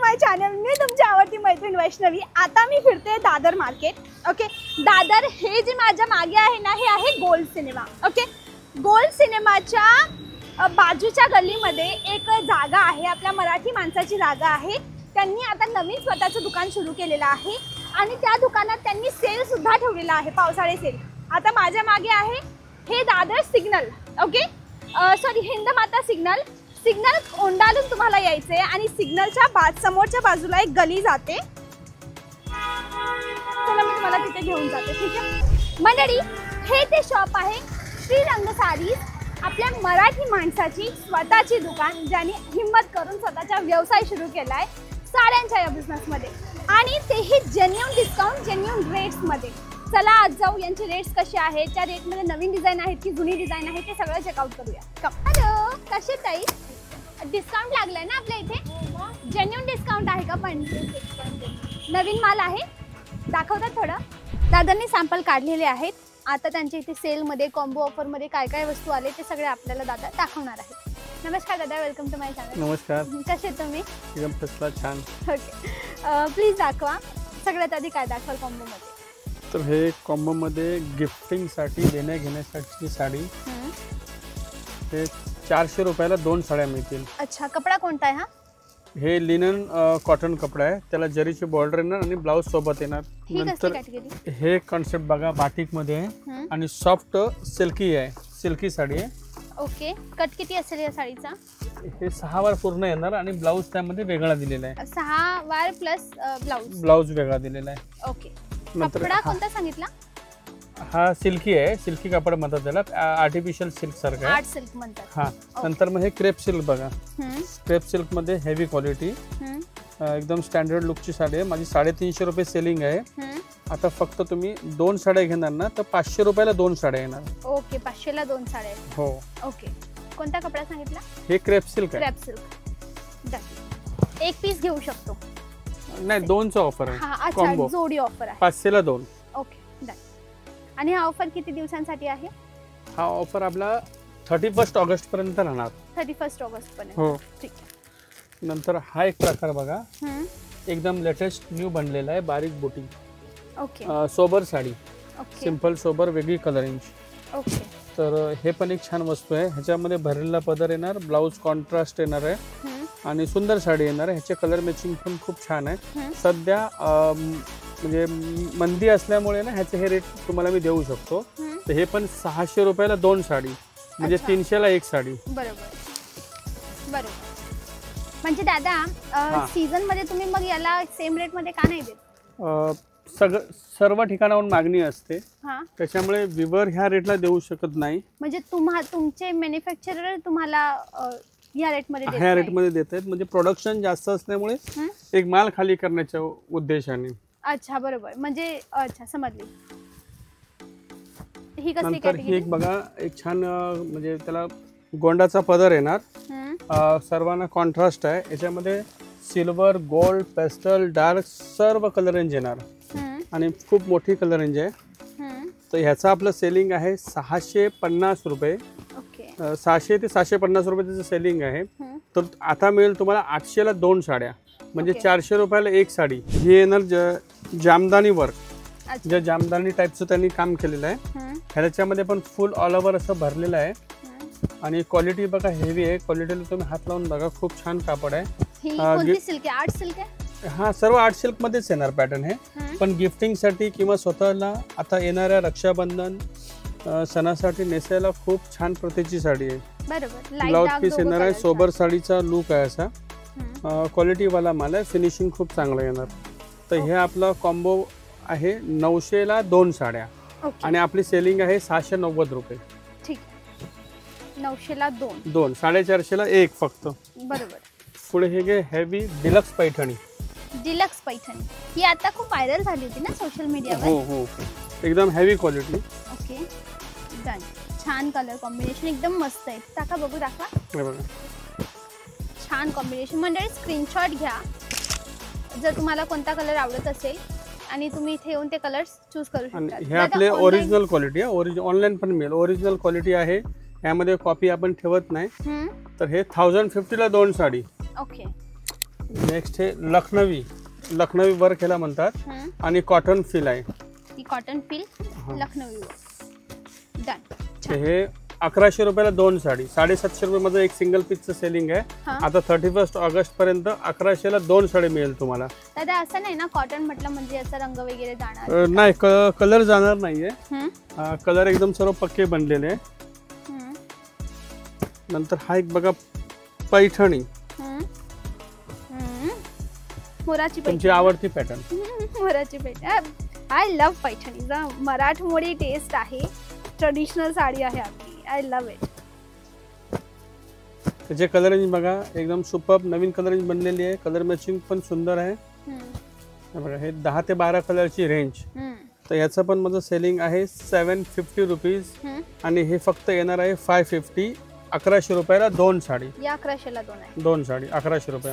माय channel. मी तुमची आवडती मैत्रीण वैष्णवी. आता मी फिरते दादर मार्केट. ओके, दादर हे जे माझ्या मागे आहे ना, हे आहे गोल्ड सिनेमा. ओके, गोल्ड सिनेमाच्या बाजूच्या गल्लीमध्ये एक जागा आहे, आपल्या मराठी माणसाची जागा आहे. त्यांनी आता नवीन स्वतःचं दुकान सुरू केलेलं आहे आणि त्या दुकानात त्यांनी सेल सुद्धा ठेवलेला आहे, पावसाळी सेल. आता माझ्या मागे आहे हे Dadar signal. Okay, sorry, Hindmata signal. Signal ओंडाळून तुम्हाला यायचे आणि सिग्नलच्या समोरच्या बाजूला एक गली जाते. चला मी तुम्हाला तिथे घेऊन जाते. ठीक आहे मंडळी, हे ते शॉप आहे श्रीरंग साडीज. आपल्या मराठी माणसाची स्वतःची दुकान, ज्यांनी हिम्मत करून स्वतःचा व्यवसाय सुरू केला आहे साड्यांच्या या बिझनेसमध्ये, आणि तेही जेन्युइन डिस्काउंट, जेन्युइन रेट्समध्ये. चला आज जाऊ, यांचे रेट्स कसे आहेत, त्या रेटमध्ये नवीन डिझाईन आहेत की जुनी डिझाईन आहे ते सगळं चेकआउट करूया. हॅलो, कसे ताई? डिस्काउंट लागलाय ना आपल्या इथे? जेन्युइन डिस्काउंट आहे का? पण नवीन माल आहे, दाखवतात थोडं. दादांनी सॅम्पल काढलेले आहेत. आता त्यांच्या इथे सेलमध्ये, कॉम्बो ऑफरमध्ये काय काय वस्तू आले ते सगळे आपल्याला दादा दाखवणार आहेत. नमस्कार दादा, वेलकम टू माय चॅनल. नमस्कार, कसे आहेत तुम्ही? एकदम फसला, छान. ओके, प्लीज दाखवा. सगळ्यात आधी काय दाखवाल कॉम्बोमध्ये? तर हे कॉम्बोमध्ये गिफ्टिंगसाठी, देण्या घेण्यासाठी साडी. हे 400 रुपयाला 2 साड्या मिळतील. अच्छा, कपडा कोणता आहे हा? हे लिनन कॉटन कपडा आहे, त्याला जरीची बॉर्डर येणार आणि ब्लाउज सोबत येणार. नंतर हे कॉन्सेप्ट बघा, बाटिक मध्ये आहे आणि सॉफ्ट सिल्की आहे, सिल्की साडी आहे. ओके, कट किती असेल या साडीचा? हे 6 वार पूर्ण येणार आणि ब्लाउज त्यामध्ये वेगळा दिलेला आहे. 6 वार प्लस ब्लाउज वेगळा दिलेला आहे. ओके, कपडा कोणता सांगितला? हा सिल्की आहे, सिल्की कापड म्हणतात त्याला, आर्टिफिशियल सिल्क सारखं आहे. आर्ट सिल्क म्हणतात. हा, नंतर मग हे क्रेप सिल्क बघा. क्रेप सिल्क मध्ये हेवी क्वालिटी, एकदम स्टँडर्ड लुकची साडी आहे. माझी 350 रुपये सेलिंग आहे. आता फक्त तुम्ही 2 साड्या घेणार ना, तर 500 रुपयाला 2 साड्या येणार. ओके, 500 ला 2 साड्या. हो. ओके, कोणता कपडा सांगितला? हे क्रेप सिल्क आहे. Crepe silk. एक पीस घेऊ शकतो? नाही, 2चा ऑफर आहे. कॉम्बो जोडी ऑफर आहे. 500 ला 2. Okay, done. आणि हा ऑफर किती दिवसांसाठी आहे? हा ऑफर आपला 31 ऑगस्ट पर्यंत राहणार. 31 ऑगस्ट पर्यंत. हो, ठीक. नंतर हा एक प्रकार बघा, एकदम लेटेस्ट न्यू बनलेला आहे, बारीक बुटी. Okay, sober sari, simple sober, वेगळी कलरिंग. ओके, तर हे पण एक छान वस्तू आहे. ह्याच्यामध्ये भरलेला पदर येणार, ब्लाउज कॉन्ट्रास्ट येणार आहे आणि सुंदर साडी येणार आहे. ह्याचे कलर मॅचिंग पण खूप छान आहे. सध्या म्हणजे मंदी असल्यामुळे ना ह्याचे हे रेट तुम्हाला मी देऊ शकतो. तर हे पण 600 रुपयाला 2 साडी, म्हणजे 300 ला 1 साडी. बरोबर बरोबर. म्हणजे दादा, सीझन मध्ये तुम्ही मग याला सेम रेट मध्ये का नाही देत? सर्व ठिकाणाहून मागणी असते, त्याच्यामुळे विवर ह्या रेटला देऊ शकत नाही. म्हणजे तुमचे मॅन्युफॅक्चरर तुम्हाला ह्या रेटमध्ये देत आहेत, म्हणजे प्रोडक्शन जास्त असल्यामुळे एक माल खाली करण्याच्या उद्देशाने. अच्छा, बरोबर. म्हणजे अच्छा, समजली. ही कसली नंतर ही एक बघा, एक छान, म्हणजे त्याला गोंडाचा पदर येणार, सर्वांना कॉन्ट्रास्ट आहे. याच्यामध्ये सिल्वर, गोल्ड, पेस्टल, डार्क सर्व कलर रेंज येणार आणि खूप मोठी कलर रेंज आहे. तर ह्याचं आपलं सेलिंग आहे 650 रुपये. 600 ते 650 रुपये त्याचं सेलिंग आहे. तर आता मिळेल तुम्हाला 800 ला 2 साड्या, म्हणजे 400 रुपयाला 1 साडी. ही येणार जामदानी वर्क, जे जामदानी टाईपचं त्यांनी काम केलेलं आहे. ह्याच्यामध्ये पण फुल ऑल ओव्हर असं भरलेलं आहे आणि क्वालिटी बघा हेवी आहे. क्वालिटीला तुम्ही हात लावून बघा, खूप छान कापड आहे. आर्ट सिल्क आहे. हा, सर्व आर्ट सिल्क मध्येच येणार पॅटर्न हे. पण गिफ्टिंगसाठी किंवा स्वतःला आता येणाऱ्या रक्षाबंधन सणासाठी नेसायला खूप छान प्रतीची साडी आहे. ब्लाउज पीस येणार आहे, सोबर साडीचा लुक आहे असा. क्वालिटी वाला माल आहे, फिनिशिंग खूप चांगलं येणार. तर हे आपला कॉम्बो आहे 900 ला 2 साड्या आणि आपली सेलिंग आहे 690 रुपये. ठीक, 900 ला 2, 450 ला 1 फक्त. बरोबर. पुढे हे घे, heavy deluxe Paithani. Deluxe Paithani ही आता खूप व्हायरल झाली होती ना सोशल मीडियावर. हो हो, एकदम हेवी क्वालिटी. Okay, done. छान कलर कॉम्बिनेशन, एकदम मस्त आहे. टाका बघू, दाखवा. हे बघा, छान कॉम्बिनेशन. मंडळी स्क्रीनशॉट घ्या जर तुम्हाला कोणता कलर आवडत असेल आणि तुम्ही इथे येऊन ते कलर्स चूज करू शकता. हे आपले ओरिजिनल क्वालिटी आहे, ऑनलाईन पण मिळेल. ओरिजिनल क्वालिटी आहे, यामध्ये कॉपी आपण ठेवत नाही. तर हे 1050 ला 2 साडी. ओके, नेक्स्ट हे लखनवी वर्क ह्याला म्हणतात आणि कॉटन फील आहे. ही कॉटन फील लखनवी डन. हे 1100 रुपयाला 2 साडी. 750 रुपये मध्ये एक सिंगल पीसचं सेलिंग आहे. आता 31 ऑगस्ट पर्यंत 1100 ला 2 साडी मिळेल तुम्हाला. दादा असं नाही ना कॉटन म्हटलं म्हणजे याचा रंग वगैरे जाणार नाही, कलर जाणार नाहीये. कलर एकदम सर्व पक्के बनलेले आहे. नंतर हा एक बघा पैठणी, मोराची तुमची आवडती पॅटर्न. मोराची पैठणी. आय लव्ह पैठणीचा मराठमोळी टेस्ट आहे. ट्रेडिशनल साडी आहे आपली. I love it. त्याचे कलर रेंज बघा एकदम सुपर्ब नवीन कलर रेंज बनलेली आहे. कलर मॅचिंग पण सुंदर आहे. बघा हे 10 ते 12 कलरची रेंज. तर याचं पण माझं सेलिंग आहे 750 रुपीज आणि हे फक्त येणार आहे 550. 1100 रुपयाला 2 साडी. या 1100 ला 2 आहे. 2 साडी 1100 रुपये.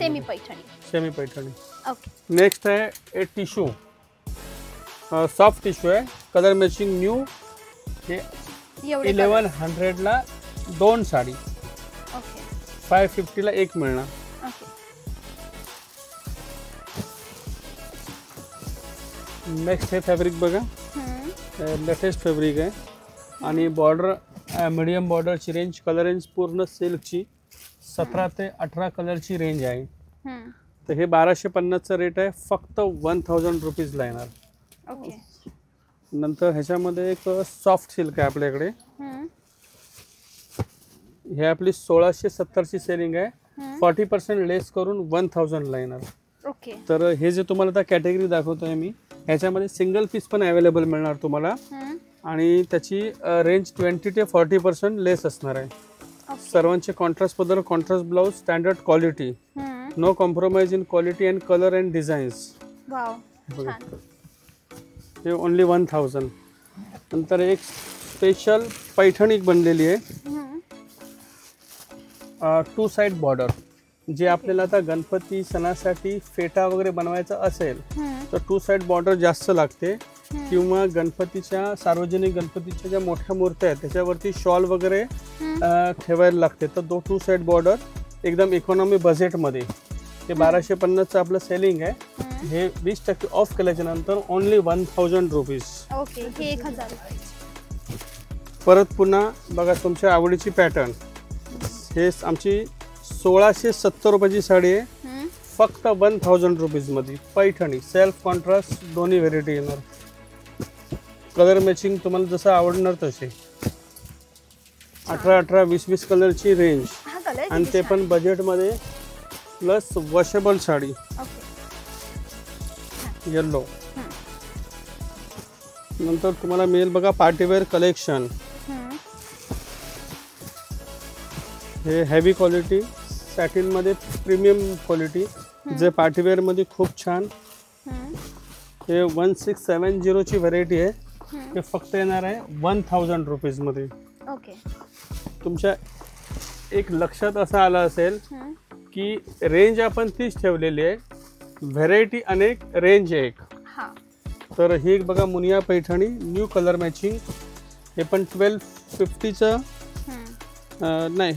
सेमी पैठणी. ओके. नेक्स्ट आहे ए टिश्यू, सॉफ्ट टिश्यू आहे. Colour matching new. हे 1100 ला 2 साडी. ओके. 550 ला 1 मिळणार. ओके. नेक्स्ट हे फॅब्रिक बघा, लेटेस्ट फॅब्रिक आहे आणि बॉर्डर मीडियम बॉर्डरची रेंज. कलर रेंज पूर्ण सिल्कची 17 ते 18 कलरची रेंज आहे. तर हे 1250चा रेट आहे. फक्त 1000 रुपीजला येणार. ओके. नंतर ह्याच्यामध्ये एक सॉफ्ट सिल्क आहे आपल्याकडे. हे आपली 1670ची सेलिंग आहे. 40% लेस करून 1000 ला येणार. ओके. तर हे जे तुम्हाला आता कॅटेगरी दाखवतोय मी, ह्याच्यामध्ये सिंगल पीस पण अवेलेबल मिळणार तुम्हाला आणि त्याची रेंज 20 ते 40% लेस असणार आहे. सर्वांचे कॉन्ट्रास्ट पदर, contrast blouse, standard quality, no compromise in quality and colour and designs. Wow, हे ओनली 1000. नंतर एक स्पेशल पैठणी बनलेली आहे, 2 साइड बॉर्डर. जे आपल्याला आता गणपती सणासाठी फेटा वगैरे बनवायचा असेल तर 2 साइड बॉर्डर जास्त लागते. किंवा गणपतीच्या सार्वजनिक गणपतीच्या ज्या मोठ्या मूर्त्या आहेत त्याच्यावरती शॉल वगैरे ठेवायला लागते. तर 2 साइड बॉर्डर एकदम इकॉनॉमी बजेटमध्ये. हे 1250चं आपलं सेलिंग आहे. हे 20% ऑफ केल्याच्या नंतर ओनली 1000 रुपीज. ओके. हे 1000 रुपये. परत पुन्हा बघा तुमच्या आवडीची पॅटर्न. हे आमची 1670 रुपयाची साडी आहे. फक्त 1000 रुपीज मध्ये. पैठणी सेल्फ कॉन्ट्रास्ट दोन्ही व्हेरायटी येणार. कलर मॅचिंग तुम्हाला जसं आवडणार तसे. 18, 20 कलरची रेंज आणि ते पण बजेटमध्ये. Plus washable sari yellow. नंतर तुम्हाला मिळेल बघा पार्टीवेअर कलेक्शन. हे हेवी क्वालिटी सॅटिन मध्ये प्रीमियम क्वालिटी, जे पार्टीवेअर मध्ये खूप छान. हे 1670ची व्हरायटी आहे. हे फक्त येणार आहे 1000 रुपीज मध्ये. ओके. तुमच्या एक लक्षात असं आलं असेल की रेंज आपण तीच ठेवलेली आहे, व्हरायटी अनेक, रेंज एक. तर ही बघा Muniya Paithani, new colour matching. हे पण 1250चं नाही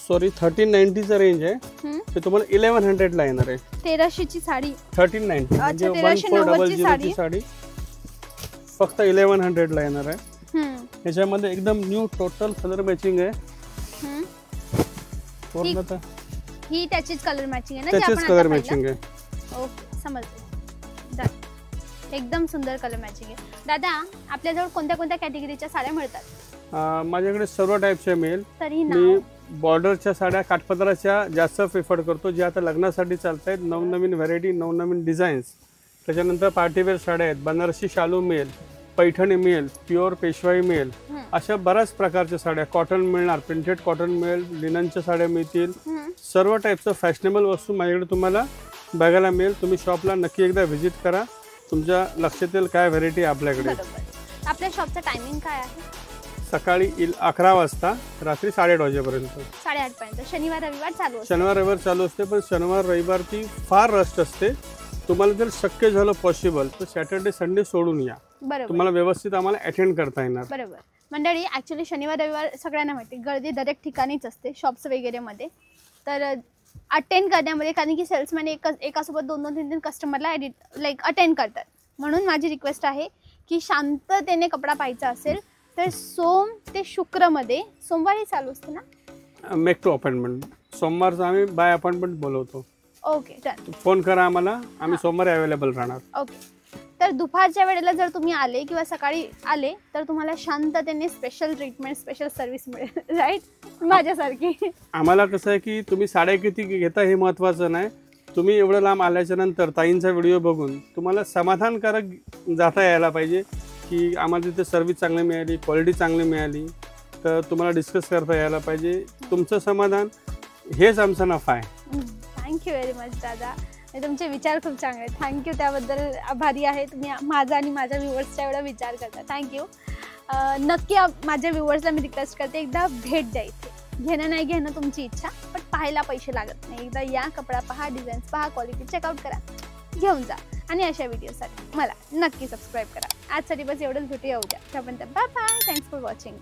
सॉरी 1390चं रेंज आहे. ते तुम्हाला 1100 ला येणार आहे. 1300ची साडी 1390 म्हणजे 1400ची साडी फक्त 1100 ला येणार आहे. ह्याच्यामध्ये एकदम न्यू टोटल कलर मॅचिंग आहे. ही त्याचीच कलर मॅचिंग आहे ना? त्याचीच कलर मॅचिंग आहे. ओके, समजलं. एकदम सुंदर कलर मॅचिंग आहे. दादा आपल्याजवळ कोणत्या कोणत्या कॅटेगरीच्या साड्या मिळतात? माझ्याकडे सर्व टाईपच्या मिळेल. मी बॉर्डरच्या साड्या, काठपदराच्या जास्त प्रिफर करतो, जे आता लग्नासाठी चालत आहेत. नवनवीन व्हरायटी, नवनवीन डिझाईन्स. त्याच्यानंतर पार्टीवेअर साड्या आहेत, बनारसी शालू मिळेल, पैठणी मिळेल, प्युअर पेशवाई मिळेल. अशा बऱ्याच प्रकारच्या साड्या. कॉटन मिळणार, प्रिंटेड कॉटन मिळेल, लिननच्या साड्या मिळतील. सर्व टाईपचं फॅशनेबल वस्तू माझ्याकडे तुम्हाला बघायला मिळेल. तुम्ही शॉपला नक्की एकदा व्हिजिट करा. तुमच्या लक्षात येईल काय व्हरायटी आपल्याकडे. आपल्या शॉपचं टायमिंग काय आहे? सकाळी 11 वाजता, रात्री 8:30 वाजेपर्यंत. 8:30 पर्यंत. शनिवार रविवार चालू असते? शनिवार रविवार चालू असते, पण शनिवार रविवारची फार रश असते. तुम्हाला जर शक्य झालं पॉसिबल तर सॅटर्डे संडे सोडून या. बरोबर. तुम्हाला व्यवस्थित आम्हाला अटेंड करता येणार. बरोबर. मंडळी ऍक्च्युली शनिवार रविवार सगळ्यांना माहिती गर्दी दरेक ठिकाणीच असते शॉप्स वगैरे मध्ये. तर अटेंड करण्यामध्ये, कारण की सेल्समॅन एकासोबत 2-3 कस्टमरला अटेंड करतात. म्हणून माझी रिक्वेस्ट आहे की शांततेने कपडा पाहायचा असेल तर सोम ते शुक्रमध्ये, सोमवारी चालू असते ना मेक टू अपॉइंटमेंट, सोमवारचं आम्ही बाय अपॉइंटमेंट बोलवतो. Okay done. फोन करा आम्हाला, आम्ही सोमवारी अवेलेबल राहणार. ओके. तर दुपारच्या वेळेला जर तुम्ही आले किंवा सकाळी आले तर तुम्हाला शांततेने स्पेशल ट्रीटमेंट, स्पेशल सर्व्हिस मिळेल. राईट, माझ्यासारखी. आम्हाला कसं आहे की तुम्ही साड्या किती घेता हे महत्त्वाचं नाही, तुम्ही एवढं लांब आल्याच्या नंतर ताईंचा व्हिडिओ बघून तुम्हाला समाधानकारक जाता यायला पाहिजे की आम्हाला तिथे सर्व्हिस चांगली मिळाली, क्वालिटी चांगली मिळाली, तर तुम्हाला डिस्कस करता यायला पाहिजे. तुमचं समाधान हेच आमचा नफा आहे. थँक्यू व्हेरी मच दादा, तुमचे विचार खूप चांगले आहेत. थँक्यू, त्याबद्दल आभारी आहे. तुम्ही माझा आणि माझ्या व्ह्युअर्सचा एवढा विचार करता, थँक्यू. नक्की माझ्या व्ह्युअर्सला मी रिक्वेस्ट करते, एकदा भेट द्या इथे. घेणं नाही घेणं तुमची इच्छा, पण पाहायला पैसे लागत नाही. एकदा या, कपडा पहा, डिझाईन्स पहा, क्वालिटी चेकआउट करा, घेऊन जा. आणि अशा व्हिडिओसाठी मला नक्की सबस्क्राईब करा. आजसाठी बस एवढंच, भेटूया उद्या. त्यापर्यंत bye bye. Thanks for watching.